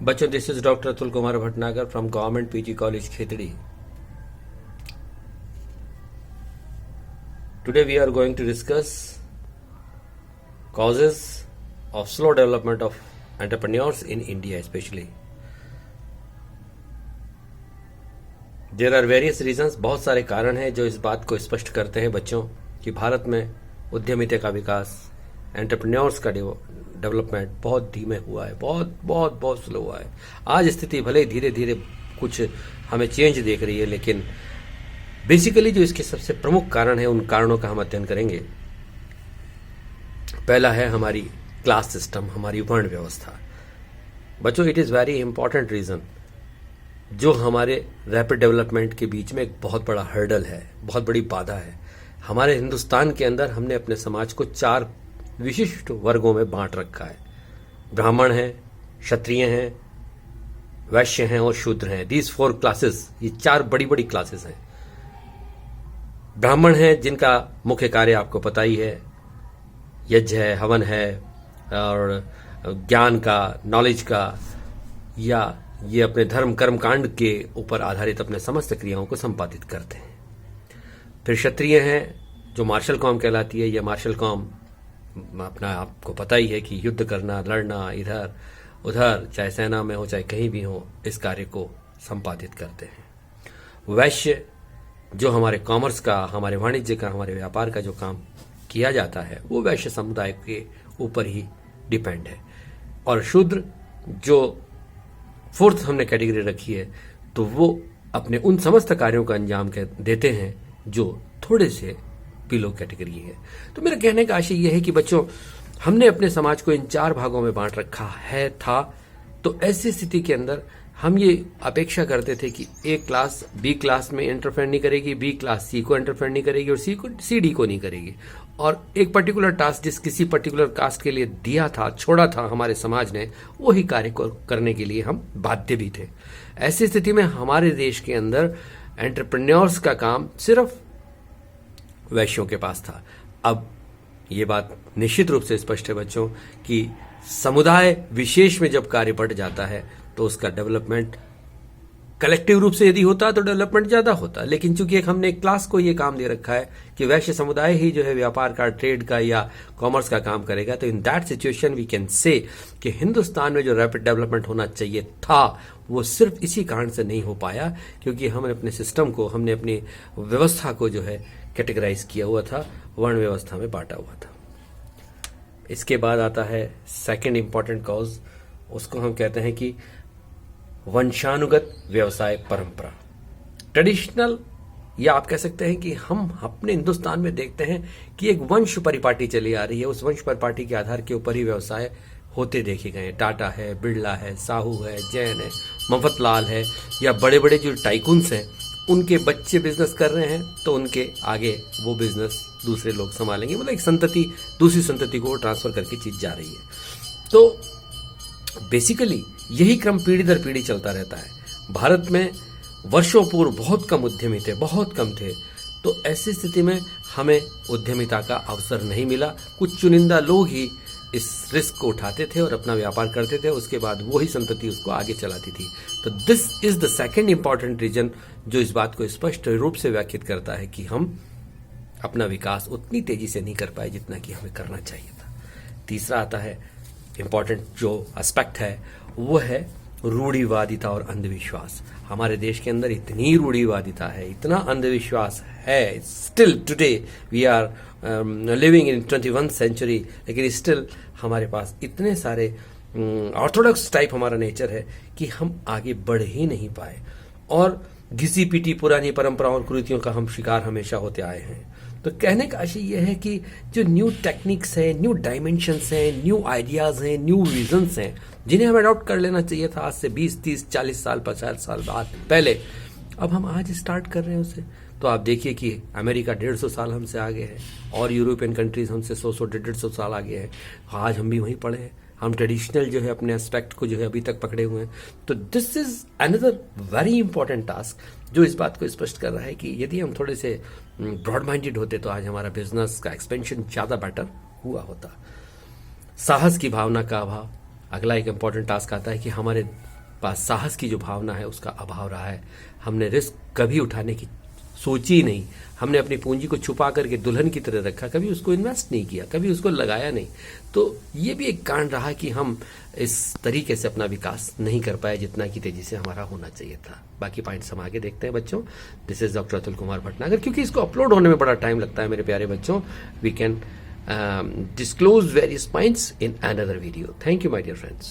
बच्चों, this is doctor Atul Kumar Bhatnagar from government PG college Khetri. Today we are going to discuss causes of slow development of entrepreneurs in India especially. There are various reasons, बहुत सारे कारण हैं जो इस बात को स्पष्ट करते हैं बच्चों कि भारत में उद्यमिता का विकास, एंटरप्रेन्योर्स का डेवलपमेंट बहुत धीमे हुआ है, बहुत स्लो हुआ है. आज स्थिति भले धीरे धीरे कुछ हमें चेंज देख रही है, लेकिन बेसिकली जो इसके सबसे प्रमुख कारण है, उन कारणों का हम अध्ययन करेंगे. पहला है हमारी क्लास सिस्टम, हमारी वर्ण व्यवस्था. बच्चों, it is very important reason जो हमारे रैपिड डेवलपमेंट के बीच में एक बहुत बड़ा हर्डल है, बहुत बड़ी बाधा है. हमारे हिंदुस्तान के अंदर हमने अपने समाज को 4 विशिष्ट वर्गों में बांट रखा है. ब्राह्मण हैं, क्षत्रिय हैं, वैश्य हैं और शूद्र हैं. दीज 4 क्लासेस, ये 4 बड़ी बड़ी क्लासेस हैं. ब्राह्मण हैं जिनका मुख्य कार्य आपको पता ही है, यज्ञ है, हवन है और ज्ञान का, नॉलेज का, या ये अपने धर्म कर्म कांड के ऊपर आधारित अपने समस्त क्रियाओं को संपादित करते हैं. फिर क्षत्रिय हैं जो मार्शल कॉम कहलाती है. यह मार्शल कॉम अपना आपको पता ही है कि युद्ध करना, लड़ना, इधर उधर, चाहे सेना में हो चाहे कहीं भी हो, इस कार्य को संपादित करते हैं. वैश्य जो हमारे कॉमर्स का, हमारे वाणिज्य का, हमारे व्यापार का जो काम किया जाता है, वो वैश्य समुदाय के ऊपर ही डिपेंड है. और शूद्र जो 4th हमने कैटेगरी रखी है, तो वो अपने उन समस्त कार्यों का अंजाम देते हैं जो थोड़े से बिलो कैटेगरी है. तो मेरा कहने का आशय यह है कि बच्चों, हमने अपने समाज को इन 4 भागों में बांट रखा है था. तो ऐसी स्थिति के अंदर हम ये अपेक्षा करते थे कि ए क्लास बी क्लास में इंटरफेयर नहीं करेगी, बी क्लास सी को इंटरफेयर नहीं करेगी और सी को सी डी को नहीं करेगी. और एक पर्टिकुलर टास्क जिस किसी पर्टिकुलर कास्ट के लिए दिया था, छोड़ा था हमारे समाज ने, वही कार्य को करने के लिए हम बाध्य भी थे. ऐसी स्थिति में हमारे देश के अंदर एंटरप्रेन्योर्स का काम सिर्फ वैश्यों के पास था. अब ये बात निश्चित रूप से स्पष्ट है बच्चों कि समुदाय विशेष में जब कार्य बढ़ जाता है तो उसका डेवलपमेंट कलेक्टिव रूप से यदि होता तो डेवलपमेंट ज्यादा होता. लेकिन चूंकि हमने एक क्लास को ये काम दे रखा है कि वैश्य समुदाय ही जो है व्यापार का, ट्रेड का या कॉमर्स का काम करेगा, तो in that situation we can say कि हिंदुस्तान में जो रैपिड डेवलपमेंट होना चाहिए था, वो सिर्फ इसी कारण से नहीं हो पाया क्योंकि हमने अपने सिस्टम को, हमने अपनी व्यवस्था को जो है कैटेगराइज किया हुआ था, वर्ण व्यवस्था में बांटा हुआ था. इसके बाद आता है सेकेंड इंपॉर्टेंट कॉज, उसको हम कहते हैं कि वंशानुगत व्यवसाय परंपरा. ट्रेडिशनल, या आप कह सकते हैं कि हम अपने हिंदुस्तान में देखते हैं कि एक वंश परिपाटी चली आ रही है. उस वंश परिपाटी के आधार के ऊपर ही व्यवसाय होते देखे गए. टाटा है, बिरला है, साहू है, जैन है, मफतलाल है, या बड़े बड़े जो टाइकून्स हैं, उनके बच्चे बिजनेस कर रहे हैं तो उनके आगे वो बिजनेस दूसरे लोग संभालेंगे. मतलब एक संतति दूसरी संतति को ट्रांसफर करके चीज जा रही है. तो बेसिकली यही क्रम पीढ़ी दर पीढ़ी चलता रहता है. भारत में वर्षों पूर्व बहुत कम उद्यमी थे, बहुत कम थे. तो ऐसी स्थिति में हमें उद्यमिता का अवसर नहीं मिला. कुछ चुनिंदा लोग ही इस रिस्क को उठाते थे और अपना व्यापार करते थे. उसके बाद वही संतति उसको आगे चलाती थी. तो this is the second important reason जो इस बात को स्पष्ट रूप से व्याख्यात करता है कि हम अपना विकास उतनी तेजी से नहीं कर पाए जितना कि हमें करना चाहिए था. तीसरा आता है इंपॉर्टेंट जो एस्पेक्ट है, वो है रूढ़िवादिता और अंधविश्वास. हमारे देश के अंदर इतनी रूढ़िवादिता है, इतना अंधविश्वास है. Still today we are living in 21st century, लेकिन स्टिल हमारे पास इतने सारे ऑर्थोडॉक्स टाइप हमारा नेचर है कि हम आगे बढ़ ही नहीं पाए और घिसी पीटी पुरानी परंपराओं और कुरीतियों का हम शिकार हमेशा होते आए हैं. तो कहने का आशय यह है कि जो न्यू टेक्निक्स हैं, न्यू डायमेंशंस हैं, न्यू आइडियाज हैं, न्यू विजन्स हैं, जिन्हें हमें अडॉप्ट कर लेना चाहिए था आज से 20, 30, 40 साल, 50 साल बाद पहले, अब हम आज स्टार्ट कर रहे हैं उसे. तो आप देखिए कि अमेरिका 150 साल हमसे आगे है और यूरोपियन कंट्रीज हमसे 100, 150 साल आगे है. आज हम भी वहीं पड़े हैं. हम ट्रेडिशनल जो है अपने एस्पेक्ट को जो है अभी तक पकड़े हुए हैं. तो this is another very important task जो इस बात को स्पष्ट कर रहा है कि यदि हम थोड़े से ब्रॉड माइंडेड होते तो आज हमारा बिजनेस का एक्सपेंशन ज़्यादा बेटर हुआ होता. साहस की भावना का अभाव, अगला एक इंपॉर्टेंट टास्क आता है कि हमारे पास साहस की जो भावना है उसका अभाव रहा है। हमने रिस्क कभी उठाने की सोची ही नहीं। हमने अपनी पूंजी को छुपा करके दुल्हन की तरह रखा, कभी उसको इन्वेस्ट नहीं किया, कभी उसको लगाया नहीं। तो ये भी एक कारण रहा कि हम इस तरीके से अपना विकास नहीं कर पाए जितना कि तेजी से हमारा होना चाहिए था। बाकी पॉइंट्स हम आगे देखते हैं बच्चों। This is doctor Atul Kumar Bhatnagar. क्योंकि इसको अपलोड होने में बड़ा टाइम लगता है मेरे प्यारे बच्चों, we can disclose various points in another video. Thank you, my dear friends.